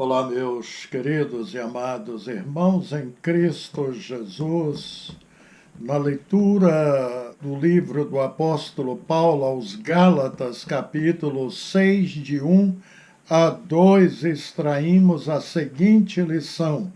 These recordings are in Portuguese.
Olá, meus queridos e amados irmãos em Cristo Jesus. Na leitura do livro do apóstolo Paulo aos Gálatas, capítulo 6, de 1 a 2, extraímos a seguinte lição: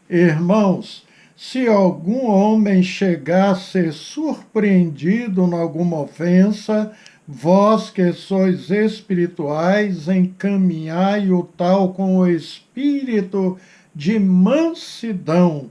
Irmãos, se algum homem chegar a ser surpreendido em alguma ofensa, vós que sois espirituais, encaminhai-o tal com o espírito de mansidão,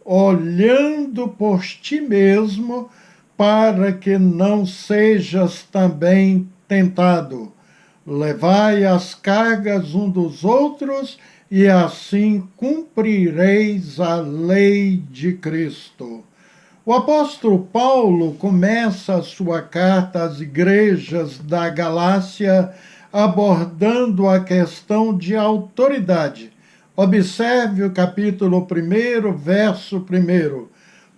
olhando por ti mesmo, para que não sejas também tentado. Levai as cargas um dos outros, e assim cumprireis a lei de Cristo. O apóstolo Paulo começa a sua carta às igrejas da Galácia abordando a questão de autoridade. Observe o capítulo 1, verso 1.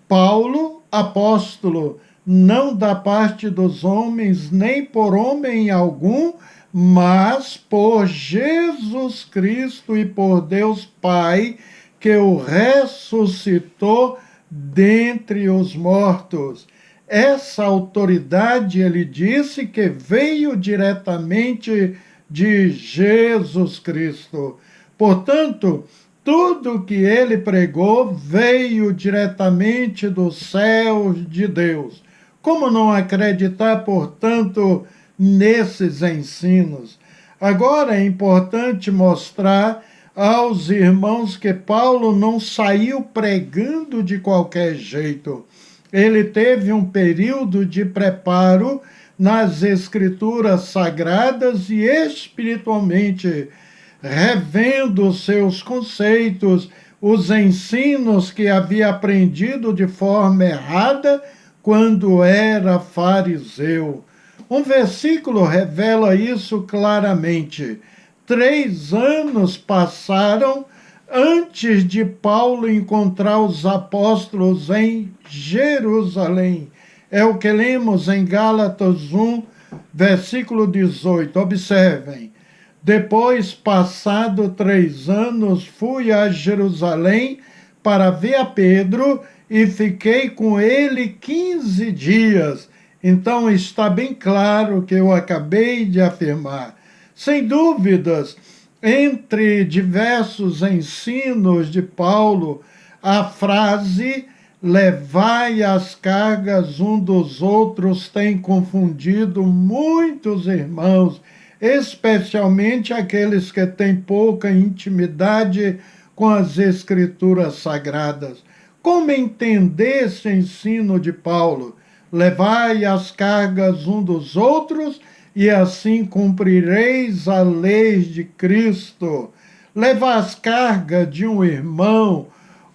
Paulo, apóstolo, não da parte dos homens, nem por homem algum, mas por Jesus Cristo e por Deus Pai, que o ressuscitou dentre os mortos. Essa autoridade, ele disse, que veio diretamente de Jesus Cristo. Portanto, tudo que ele pregou veio diretamente dos céus de Deus. Como não acreditar, portanto, nesses ensinos? Agora é importante mostrar aos irmãos que Paulo não saiu pregando de qualquer jeito. Ele teve um período de preparo nas escrituras sagradas e espiritualmente, revendo seus conceitos, os ensinos que havia aprendido de forma errada quando era fariseu. Um versículo revela isso claramente. 3 anos passaram antes de Paulo encontrar os apóstolos em Jerusalém. É o que lemos em Gálatas 1, versículo 18. Observem. Depois, passado 3 anos, fui a Jerusalém para ver a Pedro e fiquei com ele 15 dias. Então está bem claro o que eu acabei de afirmar. Sem dúvidas, entre diversos ensinos de Paulo, a frase levai as cargas um dos outros tem confundido muitos irmãos, especialmente aqueles que têm pouca intimidade com as escrituras sagradas. Como entender esse ensino de Paulo? Levai as cargas um dos outros, e assim cumprireis a lei de Cristo. Levar as cargas de um irmão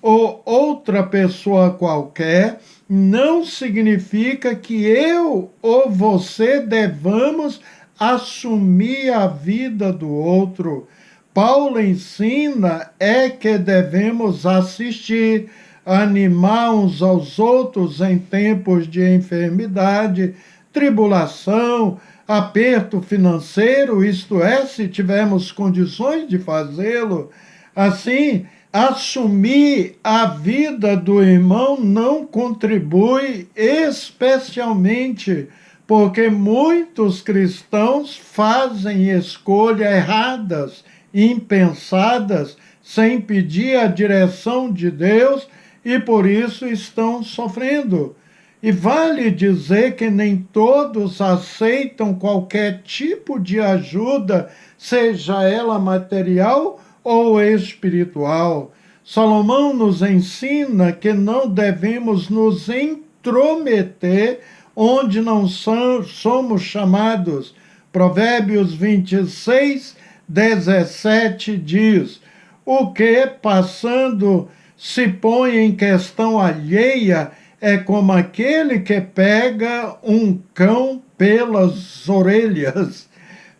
ou outra pessoa qualquer não significa que eu ou você devamos assumir a vida do outro. Paulo ensina que devemos assistir, animar uns aos outros em tempos de enfermidade, tribulação, aperto financeiro, isto é, se tivermos condições de fazê-lo. Assim, assumir a vida do irmão não contribui, especialmente porque muitos cristãos fazem escolhas erradas, impensadas, sem pedir a direção de Deus, e por isso estão sofrendo. E vale dizer que nem todos aceitam qualquer tipo de ajuda, seja ela material ou espiritual. Salomão nos ensina que não devemos nos intrometer onde não somos chamados. Provérbios 26, 17 diz: o que, passando, se põe em questão alheia, é como aquele que pega um cão pelas orelhas.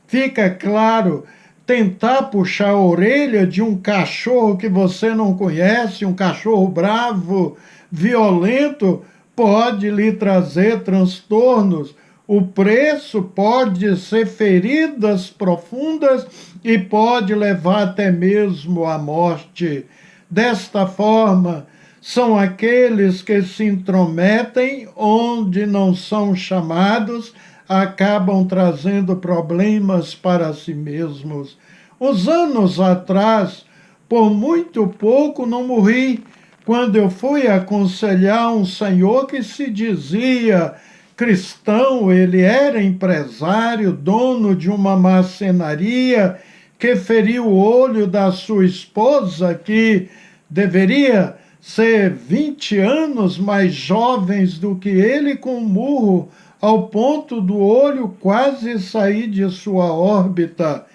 Fica claro, tentar puxar a orelha de um cachorro que você não conhece, um cachorro bravo, violento, pode lhe trazer transtornos. O preço pode ser feridas profundas e pode levar até mesmo à morte. Desta forma, são aqueles que se intrometem onde não são chamados, acabam trazendo problemas para si mesmos. Uns anos atrás, por muito pouco não morri, quando eu fui aconselhar um senhor que se dizia cristão, ele era empresário, dono de uma marcenaria, que feriu o olho da sua esposa, que deveria ser 20 anos mais jovens do que ele, com um murro, ao ponto do olho quase sair de sua órbita.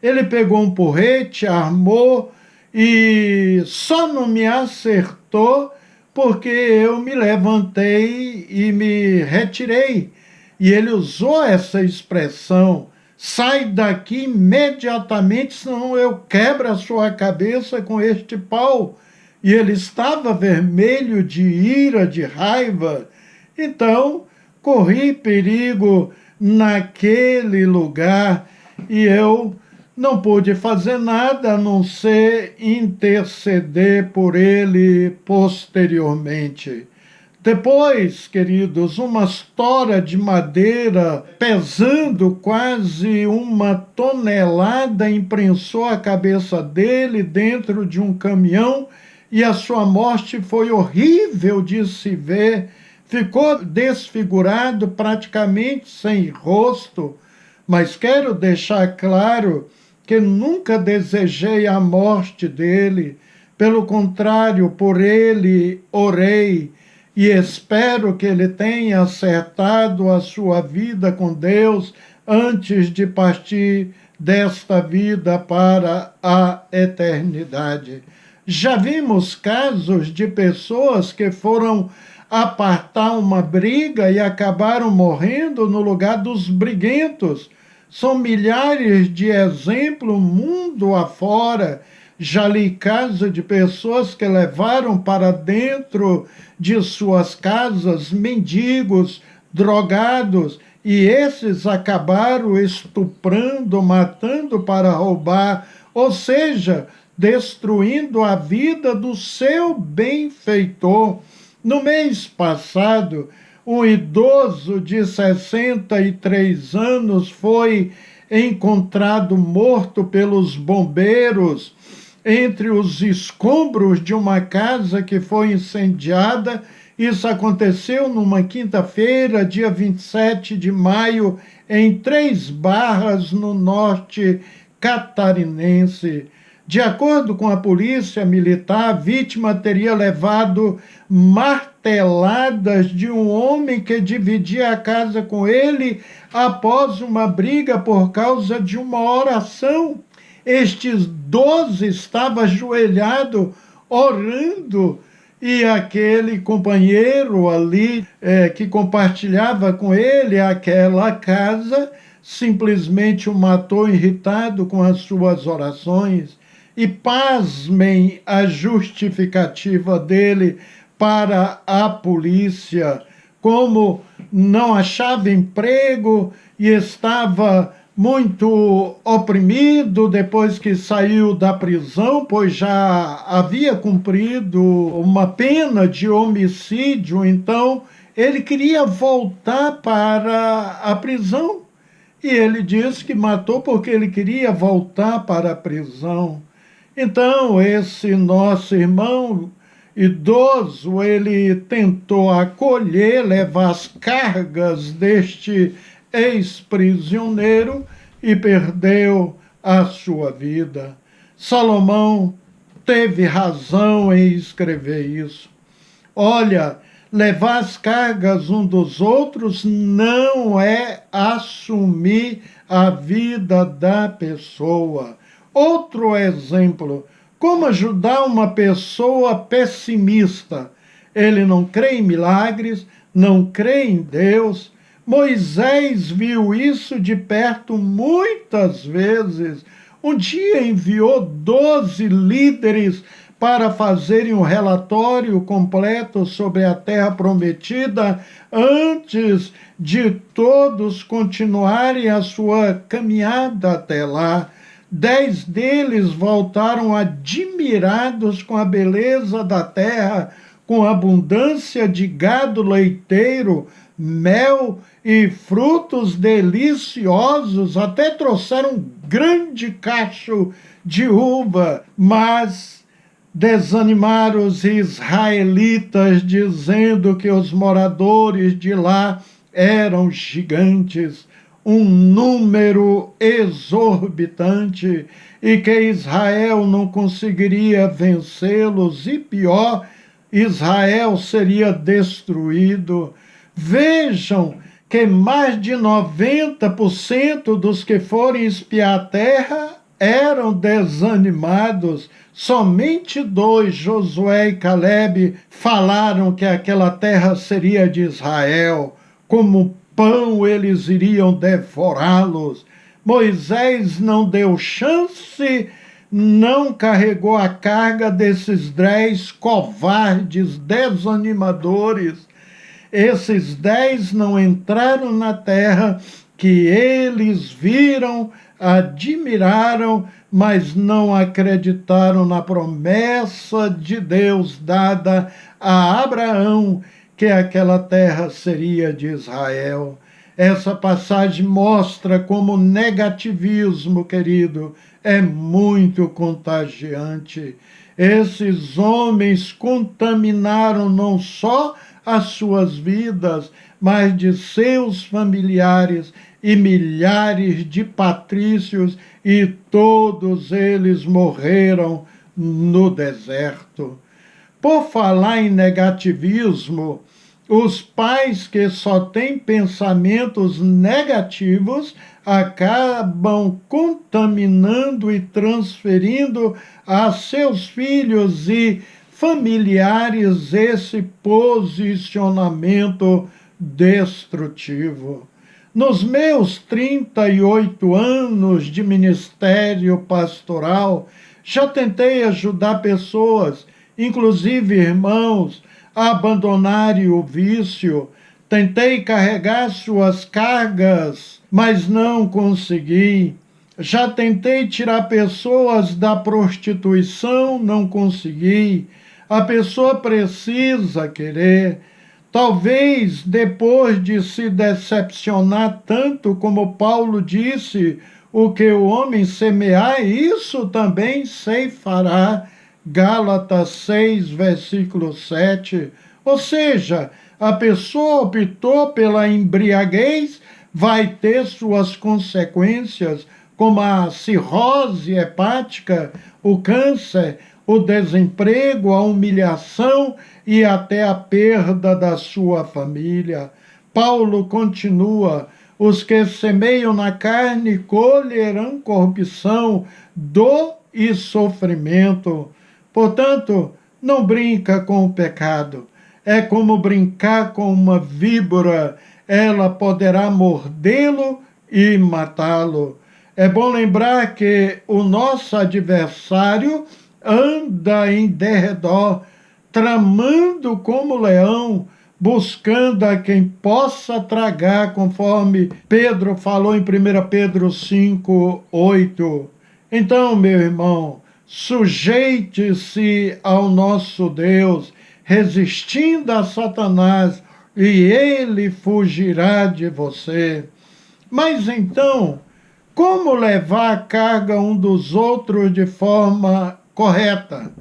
Ele pegou um porrete, armou e só não me acertou porque eu me levantei e me retirei. E ele usou essa expressão: sai daqui imediatamente, senão eu quebro a sua cabeça com este pau. E ele estava vermelho de ira, de raiva. Então, corri perigo naquele lugar e eu não pude fazer nada a não ser interceder por ele posteriormente. Depois, queridos, uma estora de madeira pesando quase 1 tonelada imprensou a cabeça dele dentro de um caminhão e a sua morte foi horrível de se ver. Ficou desfigurado, praticamente sem rosto, mas quero deixar claro que nunca desejei a morte dele. Pelo contrário, por ele orei e espero que ele tenha acertado a sua vida com Deus antes de partir desta vida para a eternidade. Já vimos casos de pessoas que foram apartar uma briga e acabaram morrendo no lugar dos briguentos. São milhares de exemplos mundo afora. Já li casos de pessoas que levaram para dentro de suas casas mendigos, drogados, e esses acabaram estuprando, matando para roubar, ou seja, destruindo a vida do seu benfeitor. No mês passado, um idoso de 63 anos foi encontrado morto pelos bombeiros entre os escombros de uma casa que foi incendiada. Isso aconteceu numa quinta-feira, dia 27 de maio, em Três Barras, no norte catarinense. De acordo com a polícia militar, a vítima teria levado marteladas de um homem que dividia a casa com ele após uma briga por causa de uma oração. Este idoso estava ajoelhado, orando, e aquele companheiro ali que compartilhava com ele aquela casa simplesmente o matou, irritado com as suas orações. E pasmem a justificativa dele para a polícia: como não achava emprego e estava muito oprimido depois que saiu da prisão, pois já havia cumprido uma pena de homicídio, então ele queria voltar para a prisão. E ele disse que matou porque ele queria voltar para a prisão. Então, esse nosso irmão idoso, ele tentou acolher, levar as cargas deste ex-prisioneiro e perdeu a sua vida. Salomão teve razão em escrever isso. Olha, levar as cargas um dos outros não é assumir a vida da pessoa. Outro exemplo: como ajudar uma pessoa pessimista? Ele não crê em milagres, não crê em Deus. Moisés viu isso de perto muitas vezes. Um dia enviou 12 líderes para fazerem um relatório completo sobre a terra prometida antes de todos continuarem a sua caminhada até lá. 10 deles voltaram admirados com a beleza da terra, com abundância de gado leiteiro, mel e frutos deliciosos, até trouxeram um grande cacho de uva, mas desanimaram os israelitas, dizendo que os moradores de lá eram gigantes, um número exorbitante, e que Israel não conseguiria vencê-los, e pior, Israel seria destruído. Vejam que mais de 90% dos que forem espiar a terra eram desanimados. Somente 2, Josué e Calebe, falaram que aquela terra seria de Israel. Como pão eles iriam devorá-los. Moisés não deu chance, não carregou a carga desses 10 covardes, desanimadores. Esses 10 não entraram na terra que eles viram, admiraram, mas não acreditaram na promessa de Deus dada a Abraão, que aquela terra seria de Israel. Essa passagem mostra como o negativismo, querido, é muito contagiante. Esses homens contaminaram não só as suas vidas, mas de seus familiares e milhares de patrícios, e todos eles morreram no deserto. Por falar em negativismo, os pais que só têm pensamentos negativos acabam contaminando e transferindo a seus filhos e familiares esse posicionamento destrutivo. Nos meus 38 anos de ministério pastoral, já tentei ajudar pessoas, inclusive irmãos, a abandonarem o vício. Tentei carregar suas cargas, mas não consegui. Já tentei tirar pessoas da prostituição, não consegui. A pessoa precisa querer. Talvez depois de se decepcionar tanto, como Paulo disse, o que o homem semear, isso também ceifará. Gálatas 6, versículo 7. Ou seja, a pessoa optou pela embriaguez, vai ter suas consequências, como a cirrose hepática, o câncer, o desemprego, a humilhação e até a perda da sua família. Paulo continua: os que semeiam na carne colherão corrupção, dor e sofrimento. Portanto, não brinca com o pecado. É como brincar com uma víbora, ela poderá mordê-lo e matá-lo. É bom lembrar que o nosso adversário anda em derredor, tramando como leão, buscando a quem possa tragar, conforme Pedro falou em 1 Pedro 5, 8. Então, meu irmão, sujeite-se ao nosso Deus, resistindo a Satanás, e ele fugirá de você. Mas então, como levar a carga um dos outros de forma correta?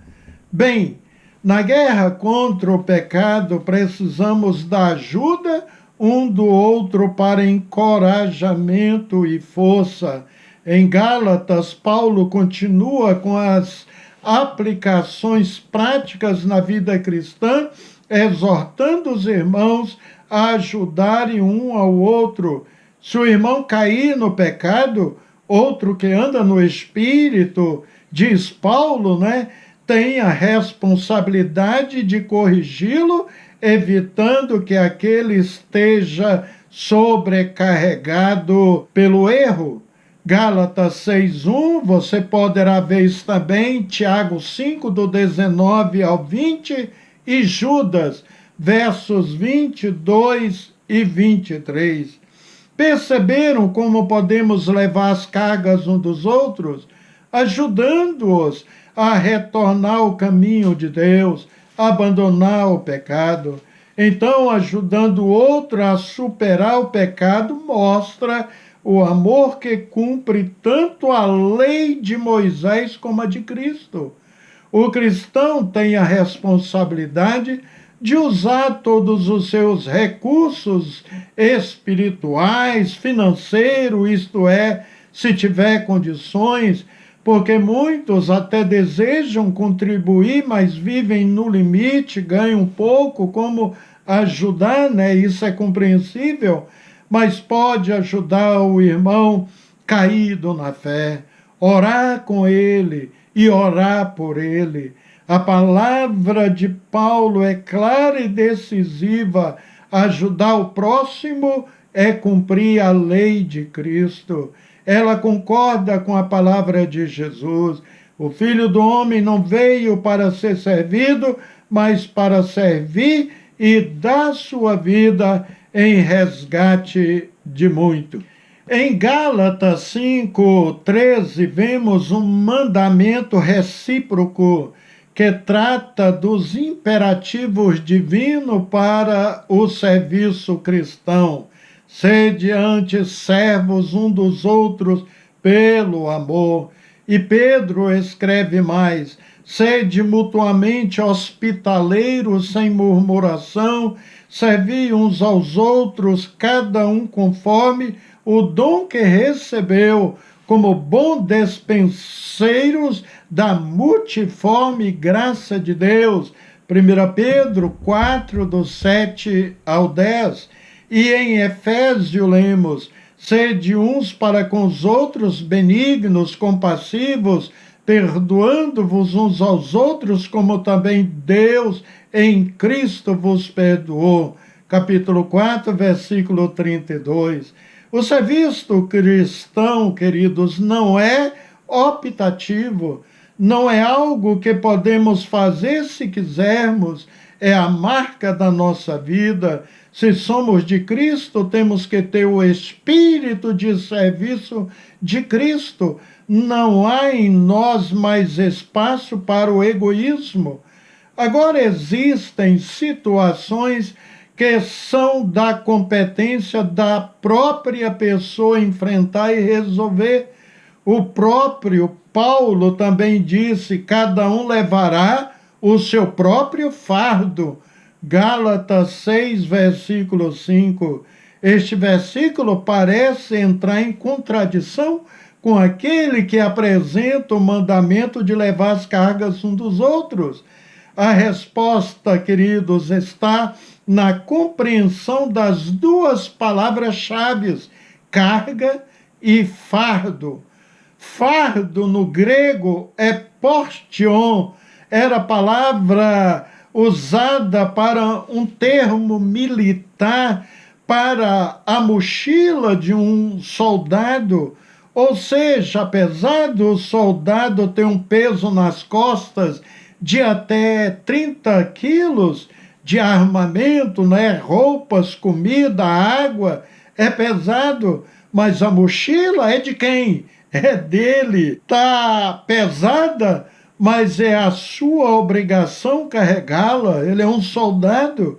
Bem, na guerra contra o pecado, precisamos da ajuda um do outro para encorajamento e força. Em Gálatas, Paulo continua com as aplicações práticas na vida cristã, exortando os irmãos a ajudarem um ao outro. Se o irmão cair no pecado, outro que anda no Espírito, diz Paulo, tem a responsabilidade de corrigi-lo, evitando que aquele esteja sobrecarregado pelo erro. Gálatas 6:1, você poderá ver isso também, Tiago 5, do 19 ao 20, e Judas, versos 22 e 23. Perceberam como podemos levar as cargas uns dos outros, ajudando-os a retornar ao caminho de Deus, abandonar o pecado. Então, ajudando o outro a superar o pecado, mostra o amor que cumpre tanto a lei de Moisés como a de Cristo. O cristão tem a responsabilidade de usar todos os seus recursos espirituais, financeiros, isto é, se tiver condições, porque muitos até desejam contribuir, mas vivem no limite, ganham pouco, como ajudar, né? Isso é compreensível, mas pode ajudar o irmão caído na fé, orar com ele e orar por ele. A palavra de Paulo é clara e decisiva: ajudar o próximo é cumprir a lei de Cristo. Ela concorda com a palavra de Jesus. O Filho do Homem não veio para ser servido, mas para servir e dar sua vida em resgate de muito. Em Gálatas 5:13, vemos um mandamento recíproco que trata dos imperativos divinos para o serviço cristão. Sede antes servos um dos outros pelo amor. E Pedro escreve mais: sede mutuamente hospitaleiros sem murmuração, servi uns aos outros, cada um conforme o dom que recebeu, como bons despenseiros da multiforme graça de Deus. 1 Pedro 4, do 7 ao 10. E em Efésio lemos: sede uns para com os outros benignos, compassivos, perdoando-vos uns aos outros, como também Deus em Cristo vos perdoou. Capítulo 4, versículo 32. O serviço cristão, queridos, não é optativo, não é algo que podemos fazer se quisermos, é a marca da nossa vida. Se somos de Cristo, temos que ter o espírito de serviço de Cristo. Não há em nós mais espaço para o egoísmo. Agora, existem situações que são da competência da própria pessoa enfrentar e resolver. O próprio Paulo também disse: cada um levará o seu próprio fardo. Gálatas 6, versículo 5. Este versículo parece entrar em contradição com aquele que apresenta o mandamento de levar as cargas uns dos outros. A resposta, queridos, está na compreensão das duas palavras-chave, carga e fardo. Fardo, no grego, é portion, era a palavra usada para um termo militar para a mochila de um soldado. Ou seja, apesar do soldado ter um peso nas costas de até 30 quilos de armamento, né? Roupas, comida, água, é pesado, mas a mochila é de quem? É dele. Está pesada, mas é a sua obrigação carregá-la. Ele é um soldado.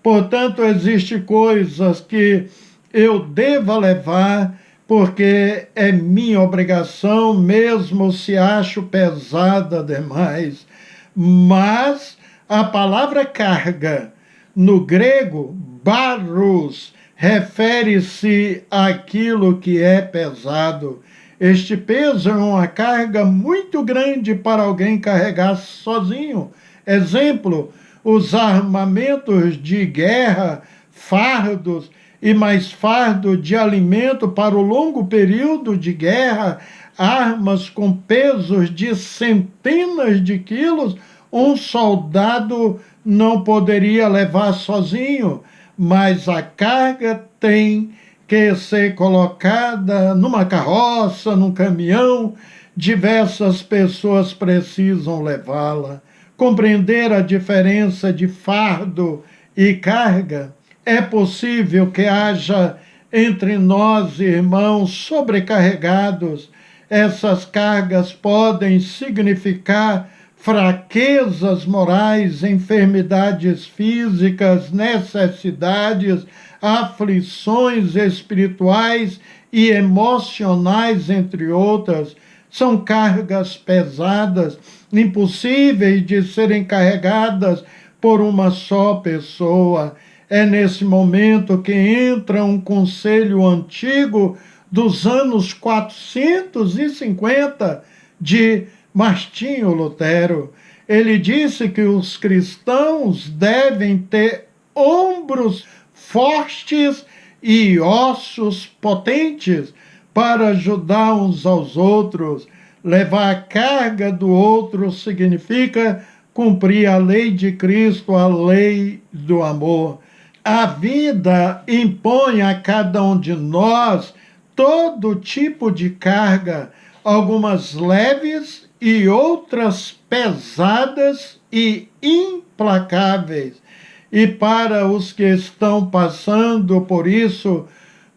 Portanto, existem coisas que eu deva levar, porque é minha obrigação, mesmo se acho pesada demais. Mas a palavra carga, no grego, baros, refere-se àquilo que é pesado. Este peso é uma carga muito grande para alguém carregar sozinho. Exemplo, os armamentos de guerra, fardos e mais fardo de alimento para o longo período de guerra, armas com pesos de centenas de quilos, um soldado não poderia levar sozinho, mas a carga tem que ser colocada numa carroça, num caminhão, diversas pessoas precisam levá-la. Compreender a diferença de fardo e carga, é possível que haja entre nós, irmãos, sobrecarregados. Essas cargas podem significar fraquezas morais, enfermidades físicas, necessidades, aflições espirituais e emocionais, entre outras. São cargas pesadas, impossíveis de serem carregadas por uma só pessoa. É nesse momento que entra um conselho antigo dos anos 450 de Martinho Lutero. Ele disse que os cristãos devem ter ombros fortes e ossos potentes para ajudar uns aos outros. Levar a carga do outro significa cumprir a lei de Cristo, a lei do amor. A vida impõe a cada um de nós todo tipo de carga, algumas leves e outras pesadas e implacáveis. E para os que estão passando por isso,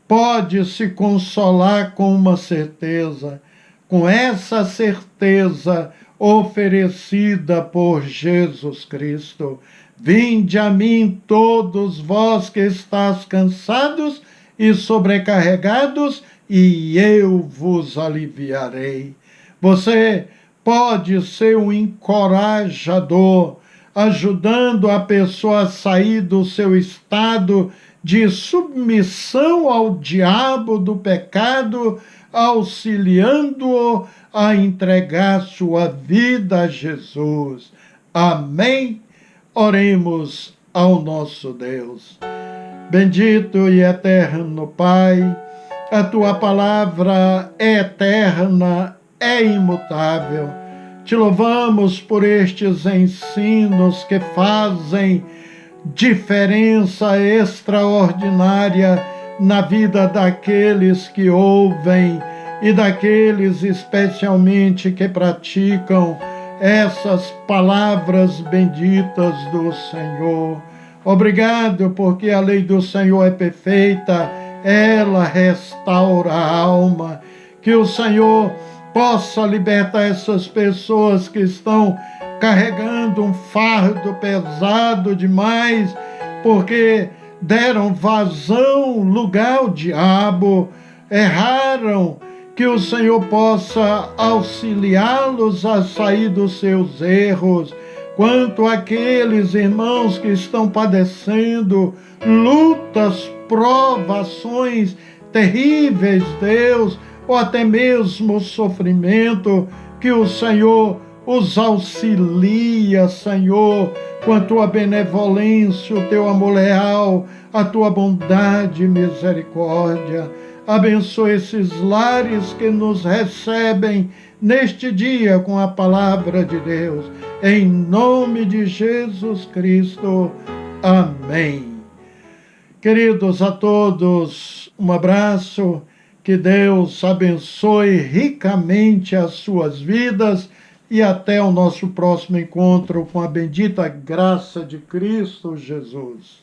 pode se consolar com uma certeza, com essa certeza oferecida por Jesus Cristo. Vinde a mim todos vós que estáis cansados e sobrecarregados, e eu vos aliviarei. Você pode ser um encorajador, ajudando a pessoa a sair do seu estado de submissão ao diabo do pecado, auxiliando-o a entregar sua vida a Jesus. Amém? Oremos ao nosso Deus. Bendito e eterno Pai, a tua palavra é eterna, é imutável. Te louvamos por estes ensinos que fazem diferença extraordinária na vida daqueles que ouvem e daqueles especialmente que praticam essas palavras benditas do Senhor. Obrigado, porque a lei do Senhor é perfeita, ela restaura a alma. Que o Senhor possa libertar essas pessoas que estão carregando um fardo pesado demais, porque deram vazão, lugar ao diabo, erraram. Que o Senhor possa auxiliá-los a sair dos seus erros. Quanto àqueles irmãos que estão padecendo lutas, provações terríveis, Deus, ou até mesmo sofrimento, que o Senhor os auxilia, Senhor, com a tua benevolência, o teu amor leal, a tua bondade e misericórdia. Abençoe esses lares que nos recebem neste dia com a palavra de Deus. Em nome de Jesus Cristo. Amém. Queridos a todos, um abraço. Que Deus abençoe ricamente as suas vidas e até o nosso próximo encontro com a bendita graça de Cristo Jesus.